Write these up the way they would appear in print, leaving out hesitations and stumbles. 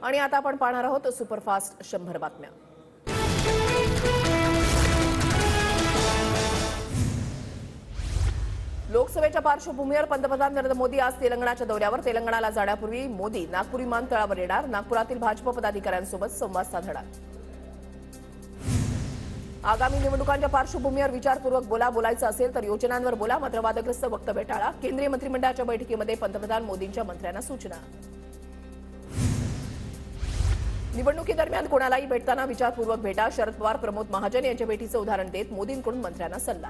आणि आता आपण पाहणार आहोत सुपरफास्ट 100 बातम्या। लोकसभेच्या पार्श्वभूमीवर पंतप्रधान नरेंद्र मोदी आज तेलंगणाच्या दौऱ्यावर। तेलंगणाला जाण्यापूर्वी मोदी नागपूर विमानतळावर येणार। नागपुरातील भाजप पदाधिकाऱ्यांसोबत संवाद साधणार। आगामी निवडणुकांच्या पार्श्वभूमीवर विचारपूर्वक बोलायचं असेल तर योजनांवर बोला, मात्र वादग्रस्त वक्तव्य टाळा। केंद्रीय मंत्रिमंडळाच्या बैठकीमध्ये पंतप्रधान मोदींच्या मंत्र्यांना सूचना। निवडणुकीदरम्यान कोणालाही भेटताना विचारपूर्वक भेटा, शरद पवार प्रमोद महाजन यांच्या भेटीचं उदाहरण देत मोदींकडून मंत्र्यांना सल्ला।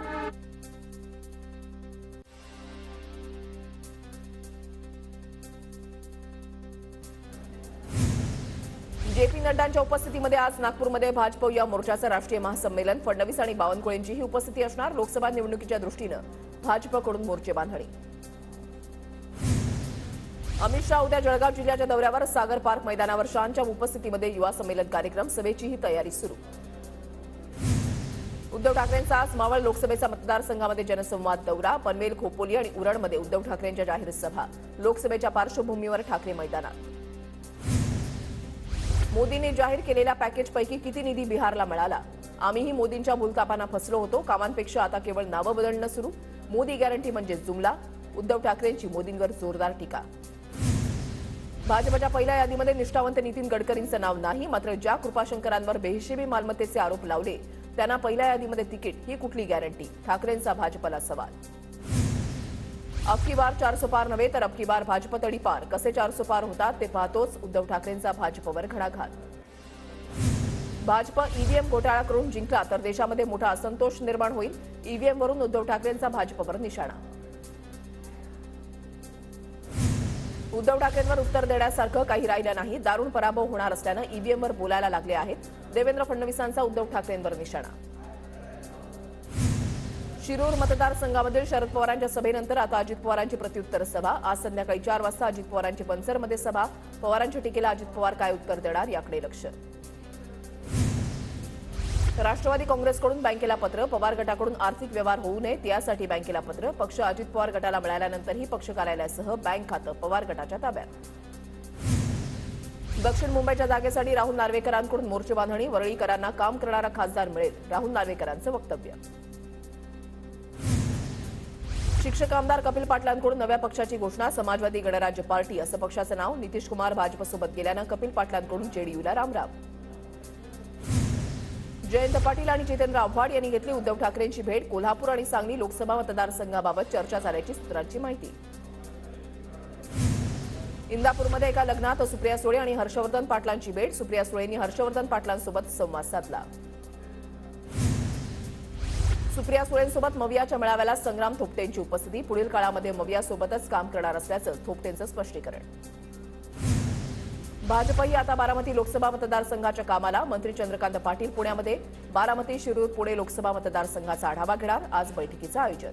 जेपी नड्डांच्या उपस्थितीमध्ये आज नागपूरमध्ये भाजप युवा मोर्चाचं राष्ट्रीय महासंमेलन। फडणवीस आणि बावनकुळेंचीही उपस्थिती असणार। लोकसभा निवडणुकीच्या दृष्टीनं भाजपकडून मोर्चे बांधणी। अमित शाह उद्या जळगाव जिल्ह्याच्या दौऱ्यावर। सागर पार्क मैदानावर शाहच्या उपस्थितीमध्ये युवा संमेलन कार्यक्रम। सभेचीही तयारी सुरू। उद्धव ठाकरेंचा आज मावळ लोकसभेचा मतदारसंघामध्ये जनसंवाद दौरा। पनवेल, खोपोली आणि उरणमध्ये उद्धव ठाकरेंच्या जाहीर सभा। लोकसभेच्या पार्श्वभूमीवर ठाकरे मैदानात। मोदींनी जाहीर केलेल्या पॅकेजपैकी किती निधी बिहारला मिळाला? आम्हीही मोदींच्या भूलथापांना फसलो होतो। कामांपेक्षा आता केवळ नावं बदलणं सुरू। मोदी गॅरंटी म्हणजे जुमला। उद्धव ठाकरेंची मोदींवर जोरदार टीका। भाजपच्या पहिल्या यादीमध्ये निष्ठावंत नितीन गडकरींचं नाव नाही, मात्र ज्या कृपाशंकरांवर बेहिशेबी मालमत्तेचे आरोप लावले त्यांना पहिल्या यादीमध्ये तिकीट, ही कुठली गॅरंटी? ठाकरेंचा भाजपला सवाल। अबकी बार 400 पार नव्हे तर अबकी बार भाजप तडी पार। कसे 400 पार होतात ते पाहतोच। उद्धव ठाकरेंचा भाजपवर घणाघात। भाजप ईव्हीएम घोटाळा करून जिंकला तर देशामध्ये मोठा असंतोष निर्माण होईल। ईव्हीएमवरून उद्धव ठाकरेंचा भाजपवर निशाणा। उद्धव ठाकरेंवर उत्तर देण्यासारखं काही राहिलं नाही। दारुण पराभव होणार असल्यानं ईव्हीएमवर बोलायला लागले आहेत। देवेंद्र फडणवीसांचा उद्धव ठाकरेंवर निशाणा। शिरूर मतदारसंघामधील शरद पवारांच्या सभेनंतर आता अजित पवारांची प्रत्युत्तर सभा। आज संध्याकाळी 4 वाजता अजित पवारांची बनसरमध्ये सभा। पवारांच्या टीकेला अजित पवार काय उत्तर देणार याकडे लक्ष। राष्ट्रवादी काँग्रेसकडून बँकेला पत्र। पवार गटाकडून आर्थिक व्यवहार होऊ नयेत यासाठी बँकेला पत्र। पक्ष अजित पवार गटाला मिळाल्यानंतरही पक्ष कार्यालयासह बँक खातं पवार गटाच्या ताब्यात। दक्षिण मुंबईच्या जागेसाठी राहुल नार्वेकरांकडून मोर्चे बांधणी। वरळीकरांना काम करणारा खासदार मिळेल, राहुल नार्वेकरांचं वक्तव्य। शिक्षक आमदार कपिल पाटलांकडून नव्या पक्षाची घोषणा। समाजवादी गणराज्य पार्टी असं पक्षाचं नाव। नितीश कुमार भाजपसोबत गेल्यानं कपिल पाटलांकडून जेडीयूला रामराम। जयंत पाटील आणि जितेंद्र आव्हाड यांनी घेतली उद्धव ठाकरेंची भेट। कोल्हापूर आणि सांगली लोकसभा मतदारसंघाबाबत चर्चा झाल्याची सूत्रांची माहिती। इंदापूरमध्ये एका लग्नात सुप्रिया सुळे आणि हर्षवर्धन पाटलांची भेट। सुप्रिया सुळेंनी हर्षवर्धन पाटलांसोबत संवाद साधला। सुप्रिया सुळेंसोबत मवियाच्या मेळाव्याला संग्राम थोपटेंची उपस्थिती। पुढील काळामध्ये मवियासोबतच काम करणार असल्याचं थोपटेंचं स्पष्टीकरण। भाजपही आता बारामती लोकसभा मतदारसंघाच्या कामाला। मंत्री चंद्रकांत पाटील पुण्यामध्ये बारामती, शिरूर, पुणे लोकसभा मतदारसंघाचा आढावा घेणार। आज बैठकीचं आयोजन।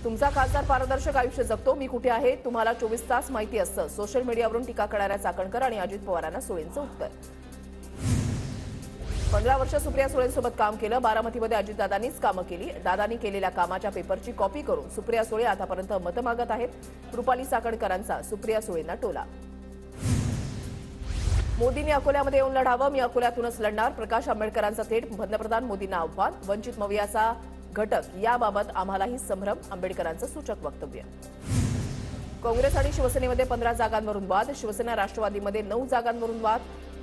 तुमचा खासदार पारदर्शक आयुष्य जगतो, मी कुठे आहे तुम्हाला 24 तास माहिती असतं। सोशल मीडियावरून टीका करणाऱ्या चाकणकर आणि अजित पवारांना सुळेंचं उत्तर। 15 वर्ष सुप्रिया सुळेंसोबत काम केलं। बारामतीमध्ये अजितदादांनीच कामं केली। दादांनी केलेल्या कामाच्या पेपरची कॉपी करून सुप्रिया सुळे आतापर्यंत मतं मागत आहेत। रुपाली चाकणकरांचा सुप्रिया सुळेंना टोला। मोदींनी अकोल्यामध्ये येऊन लढावं, मी अकोल्यातूनच लढणार। प्रकाश आंबेडकरांचं थेट पंतप्रधान मोदींना आव्हान। वंचित मवियाचा घटक याबाबत आम्हालाही संभ्रम, आंबेडकरांचं सूचक वक्तव्य। काँग्रेस आणि शिवसेनेमध्ये 15 जागांवरून वाद। शिवसेना राष्ट्रवादीमध्ये 9 जागांवरून वाद।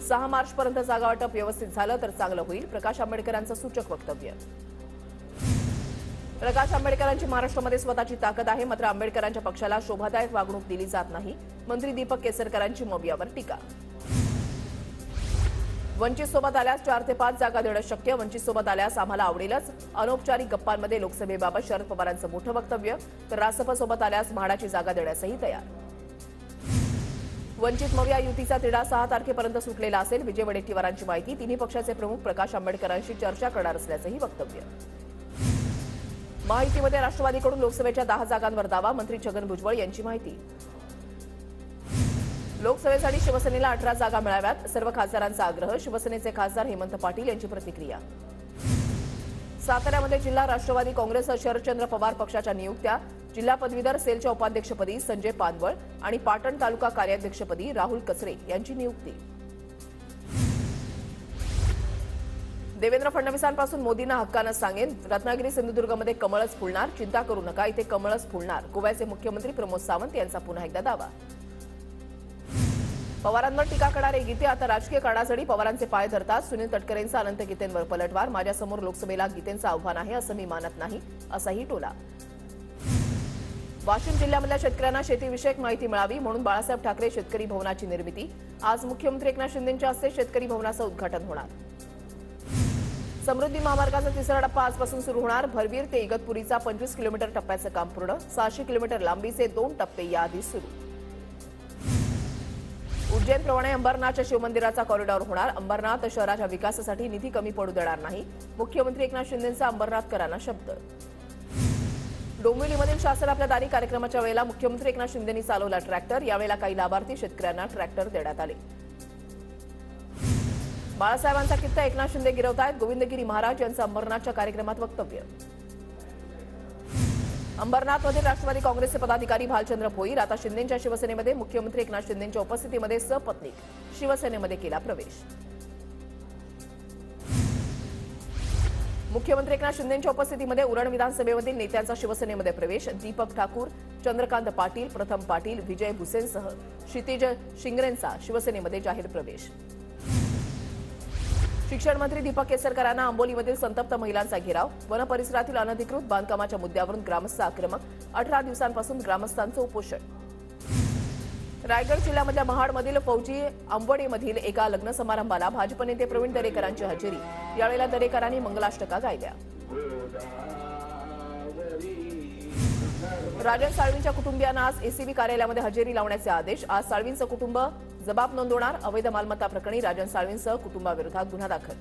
6 मार्चपर्यंत जागा वाटप व्यवस्थित झालं तर चांगलं होईल, प्रकाश आंबेडकरांचं सूचक वक्तव्य। प्रकाश आंबेडकरांची महाराष्ट्रामध्ये स्वतःची ताकद आहे, मात्र आंबेडकरांच्या पक्षाला शोभादायक वागणूक दिली जात नाही। मंत्री दीपक केसरकरांची मवियावर टीका। वंचितसोबत आल्यास 4 ते 5 जागा देणं शक्य। वंचितसोबत आल्यास आम्हाला आवडेलच। अनौपचारिक गप्पांमध्ये लोकसभेबाबत शरद पवारांचं मोठं वक्तव्य। तर रासपसोबत आल्यास म्हाडाची जागा देण्यासही तयार। वंचित मविया युतीचा तिढा 6 तारखेपर्यंत सुटलेला असेल। विजय वडेट्टीवारांची माहिती। तिन्ही पक्षाचे प्रमुख प्रकाश आंबेडकरांशी चर्चा करणार असल्याचंही वक्तव्य। माहितीमध्ये राष्ट्रवादीकडून लोकसभेच्या 10 जागांवर दावा। मंत्री छगन भुजबळ यांची माहिती। लोकसभेसाठी शिवसेनेला 18 जागा मिळाव्यात, सर्व खासदारांचा आग्रह। शिवसेनेचे खासदार हेमंत पाटील यांची प्रतिक्रिया। साताऱ्यामध्ये जिल्हा राष्ट्रवादी काँग्रेस शरदचंद्र पवार पक्षाच्या नियुक्त्या। जिल्हा पदवीधर सेलच्या उपाध्यक्षपदी संजय पानवळ आणि पाटण तालुका कार्याध्यक्षपदी राहुल कचरे यांची नियुक्ती. देवेंद्र फडणवीसांपासून मोदींना हक्कानं सांगेन, रत्नागिरी सिंधुदुर्गमध्ये कमळच फुलणार, चिंता करू नका, इथे कमळच फुलणार. गोव्याचे मुख्यमंत्री प्रमोद सावंत यांचा पुन्हा एकदा दावा. पवारांवर टीका करणारे गीते आता राजकीय कारणासाठी पवारांचे पाय धरतात. सुनील तटकरेंचा अनंत गीतेंवर पलटवार. माझ्यासमोर लोकसभेला गीतेंचं आव्हान आहे असं मी मानत नाही, असाही टोला. वाशिम जिल्ह्यामधल्या शेतकऱ्यांना शेतीविषयक माहिती मिळावी म्हणून बाळासाहेब ठाकरे शेतकरी भवनाची निर्मिती. आज मुख्यमंत्री एकनाथ शिंदेंच्या हस्ते शेतकरी भवनाचं उद्घाटन होणार. समृद्धी महामार्गाचा तिसरा टप्पा आजपासून सुरू होणार. भरवीर ते इगतपुरीचा 25 किलोमीटर टप्प्याचं काम पूर्ण. 600 किलोमीटर लांबीचे 2 टप्पे याआधी सुरू. उज्जैनप्रमाणे अंबरनाथच्या शिवमंदिराचा कॉरिडॉर होणार. अंबरनाथ शहराच्या विकासासाठी निधी कमी पडू देणार नाही. मुख्यमंत्री एकनाथ शिंदेंचा अंबरनाथकरांना शब्द. डोंबिवलीमधील शासन आपल्या दारी कार्यक्रमाच्या वेळेला मुख्यमंत्री एकनाथ शिंदेंनी चालवला ट्रॅक्टर. यावेळेला काही लाभार्थी शेतकऱ्यांना ट्रॅक्टर देण्यात आले. बाळासाहेबांचा कित्ता एकनाथ शिंदे गिरवतायत. गोविंदगिरी महाराज यांचं अंबरनाथच्या कार्यक्रमात वक्तव्य. अंबरनाथमध्ये राष्ट्रवादी काँग्रेसचे पदाधिकारी भालचंद्र भोईर आता शिंदेंच्या शिवसेनेमध्ये. मुख्यमंत्री एकनाथ शिंदेंच्या उपस्थितीमध्ये सपत्नीक शिवसेनेमध्ये केला प्रवेश. मुख्यमंत्री एकनाथ शिंदेंच्या उपस्थितीमध्ये उरण विधानसभेमधील नेत्यांचा शिवसेनेमध्ये प्रवेश. दीपक ठाकूर, चंद्रकांत पाटील, प्रथम पाटील, विजय भुसेनसह क्षितिज शिंगरेंचा शिवसेनेमध्ये जाहीर प्रवेश. शिक्षण मंत्री दीपक केसरकरांना आंबोलीमधील संतप्त महिलांचा घेराव. वन परिसरातील अनधिकृत बांधकामाच्या मुद्द्यावरून ग्रामस्थ आक्रमक. 18 दिवसांपासून ग्रामस्थांचं उपोषण. रायगड जिल्ह्यामधल्या महाडमधील फौजी आंबवणीमधील एका लग्न समारंभाला भाजप नेते प्रवीण दरेकरांची हजेरी. यावेळेला दरेकरांनी मंगलाष्टका गायल्या. राजन साळवींच्या कुटुंबियांना आज एसीबी कार्यालयामध्ये हजेरी लावण्याचे आदेश. आज साळवींचं कुटुंब जबाब नोंदवणार. अवैध मालमत्ता प्रकरणी राजन साळवींसह कुटुंबाविरोधात गुन्हा दाखल.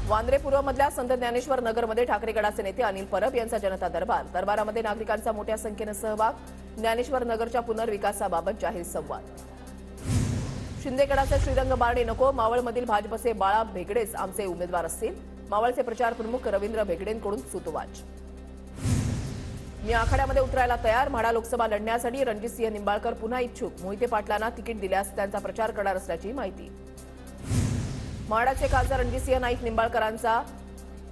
वांद्रे पूर्वमधल्या संत ज्ञानेश्वर नगरमध्ये ठाकरे गटाचे नेते अनिल परब यांचा जनता दरबार. दरबारामध्ये नागरिकांचा मोठ्या संख्येनं सहभाग. ज्ञानेश्वर नगरच्या पुनर्विकासाबाबत जाहीर संवाद. शिंदे गटाचे श्रीरंग बारणे नको. मावळमधील भाजपचे बाळा भेगडेच आमचे उमेदवार असतील. मावळचे प्रचार प्रमुख रवींद्र भेगडेंकडून सूतोवाच. मी आखाड्यामध्ये उतरायला तयार. म्हाडा लोकसभा लढण्यासाठी रणजितसिंह निंबाळकर पुन्हा इच्छुक. मोहिते पाटलांना तिकीट दिल्यास त्यांचा प्रचार करणार असल्याची माहिती. म्हाडाचे खासदार रणजितसिंह नाईक निंबाळकरांचा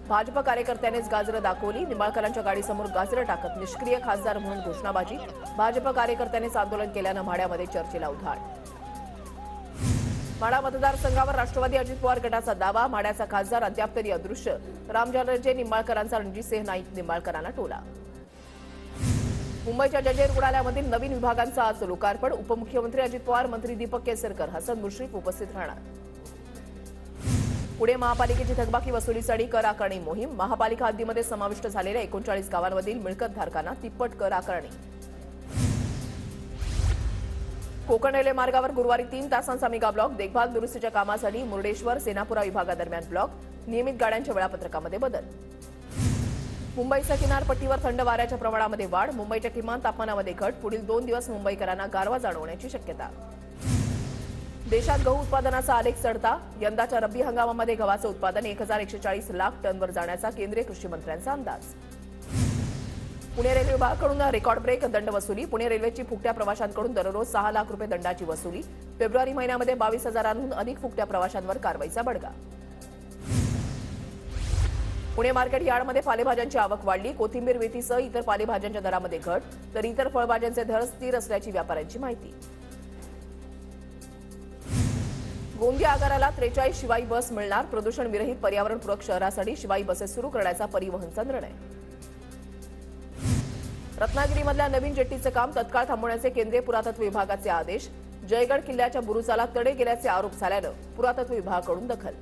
भाजप कार्यकर्त्यांनीच गाजरं दाखवली. निंबाळकरांच्या गाडीसमोर गाजरं टाकत निष्क्रिय खासदार म्हणून घोषणाबाजी. भाजप कार्यकर्त्यांनीच आंदोलन केल्यानं म्हाड्यामध्ये चर्चेला उधाण. म्हाडा मतदारसंघावर राष्ट्रवादी अजित पवार गटाचा दावा. म्हाड्याचा खासदार अद्याप तरी अदृश्य. रामजर्जे निंबाळकरांचा रणजितसिंह नाईक निंबाळकरांना टोला. मुंबईच्या जंजीर रुग्णालयामधील नवीन विभागांचं आज लोकार्पण. उपमुख्यमंत्री अजित पवार, मंत्री दीपक केसरकर, हसन मुश्रीफ उपस्थित राहणार. पुणे महापालिकेची थकबाकी वसुलीसाठी कर आकारणी मोहीम. महापालिका हद्दीमध्ये समाविष्ट झालेल्या 39 गावांमधील मिळकतधारकांना तिप्पट कर आकारणी. कोकण रेल्वे मार्गावर गुरुवारी 3 तासांचा मेगा ब्लॉक. देखभाल दुरुस्तीच्या कामासाठी मुर्डेश्वर सेनापुरा विभागादरम्यान ब्लॉक. नियमित गाड्यांच्या वेळापत्रकामध्ये बदल. मुंबईच्या किनारपट्टीवर थंड वाऱ्याच्या प्रमाणामध्ये वाढ. मुंबईच्या किमान तापमानामध्ये घट. पुढील 2 दिवस मुंबईकरांना गारवा जाणवण्याची शक्यता. देशात गहू उत्पादनाचा आलेख चढता. यंदाच्या रब्बी हंगामामध्ये गव्हाचं उत्पादन 1140 लाख टनवर जाण्याचा केंद्रीय कृषी मंत्र्यांचा अंदाज. पुणे रेल्वे विभागाकडून रेकॉर्ड ब्रेक दंड वसुली. पुणे रेल्वेची फुकट्या प्रवाशांकडून दररोज 6 लाख रुपये दंडाची वसुली. फेब्रुवारी महिन्यामध्ये 22,000हून अधिक फुकट्या प्रवाशांवर कारवाईचा बडगा. पुणे मार्केट यार्डमध्ये पालेभाज्यांची आवक वाढली. कोथिंबीर, मेथीसह इतर पालेभाज्यांच्या दरामध्ये घट, तर इतर फळभाज्यांचे दर स्थिर असल्याची व्यापाऱ्यांची माहिती. गोंदिया आगाराला 43 शिवाई बस मिळणार. प्रदूषण विरहित पर्यावरणपूरक शहरासाठी शिवाई बसेस सुरू करण्याचा परिवहनचा निर्णय. रत्नागिरीमधल्या नवीन जेट्टीचं काम तत्काळ थांबवण्याचे केंद्रीय पुरातत्व विभागाचे आदेश. जयगड किल्ल्याच्या बुरुजाला तडे गेल्याचे आरोप झाल्यानं पुरातत्व विभागाकडून दखल.